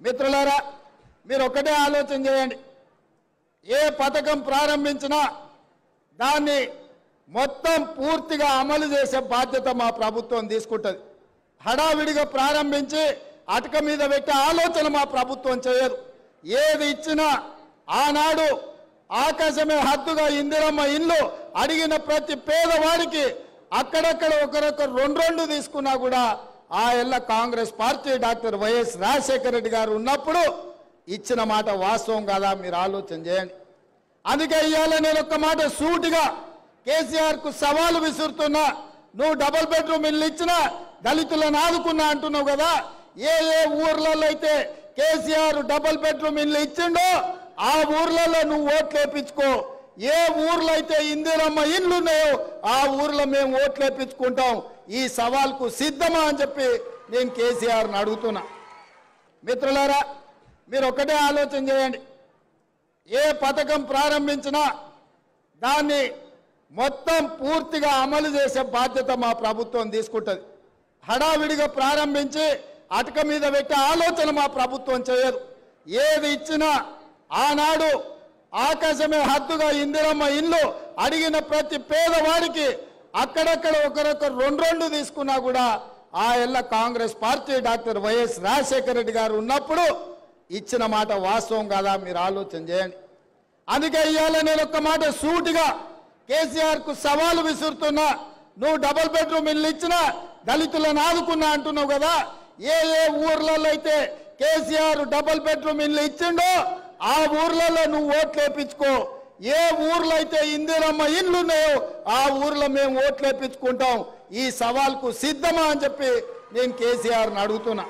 మిత్రులారా, మీరు ఒకటే ఆలోచన చేయండి. ఏ పథకం ప్రారంభించినా దాన్ని మొత్తం పూర్తిగా అమలు చేసే బాధ్యత మా ప్రభుత్వం తీసుకుంటుంది. హడావిడిగా ప్రారంభించి అటక మీద పెట్టే ఆలోచన మా ప్రభుత్వం చేయదు. ఏది ఇచ్చినా ఆనాడు ఆకాశమే హద్దుగా ఇందిరమ్మ ఇల్లు అడిగిన ప్రతి పేదవాడికి అక్కడక్కడ ఒకరొకరు రెండు తీసుకున్నా కూడా ఆ ఎల్ల Congress party doctor YS Rajasekhara Reddy గారు ఉన్నప్పుడు ఇచ్చిన మాట వాస్తవం కాదా మీరు ఆలోచన చేయండి. అందుకే ఇవాళ నేను ఒక్క మాట సూటిగా కేసీఆర్కు సవాలు విసురుతున్నా. నువ్వు డబుల్ బెడ్రూమ్ ఇల్లు ఇచ్చినా దళితులను ఆదుకున్నా అంటున్నావు కదా. ఏ ఏ ఊర్లలో అయితే కేసీఆర్ డబుల్ బెడ్రూమ్ ఇల్లు ఇచ్చిండో ఆ ఊర్లలో నువ్వు ఓట్లు వేయించుకో. ఏ ఊర్లో అయితే ఇందిరమ్మ ఇల్లు ఉన్నాయో ఆ ఊర్లో మేము ఓట్లు వేయించుకుంటాం. ఈ సవాల్కు సిద్ధమా అని చెప్పి నేను కేసీఆర్ని అడుగుతున్నా. మిత్రులారా, మీరు ఒకటే ఆలోచన చేయండి. ఏ పథకం ప్రారంభించినా దాన్ని మొత్తం పూర్తిగా అమలు చేసే బాధ్యత మా ప్రభుత్వం తీసుకుంటుంది. హడావిడిగా ప్రారంభించి అటక మీద పెట్టే ఆలోచన మా ప్రభుత్వం చేయదు. ఏది ఇచ్చినా ఆనాడు ఆకాశమే హద్దుగా ఇందిరమ్మ ఇల్లు అడిగిన ప్రతి పేదవాడికి అక్కడక్కడ ఒకరొకరు రెండు తీసుకున్నా కూడా ఆ ఎల్ల Congress party doctor YS Rajasekhara Reddy గారు ఉన్నప్పుడు ఇచ్చిన మాట వాస్తవం కాదా మీరు ఆలోచన చేయండి. అందుకే ఇవాళ నేను ఒక్క మాట సూటిగా కేసీఆర్కు సవాలు విసురుతున్నా. నువ్వు డబుల్ బెడ్రూమ్ ఇల్లు ఇచ్చినా దళితులను ఆదుకున్నా అంటున్నావు కదా. ఏ ఏ ఊర్లలో అయితే కేసీఆర్ డబుల్ బెడ్రూమ్ ఇల్లు ఇచ్చిండో ఆ ఊర్లలో నువ్వు ఓట్లు వేయించుకో. ఏ ఊర్లో అయితే ఇందిరమ్మ ఇల్లు ఉన్నాయో ఆ ఊర్లో మేము ఓట్లు వేయించుకుంటాం. ఈ సవాల్కు సిద్ధమా అని చెప్పి నేను కేసీఆర్ని అడుగుతున్నా.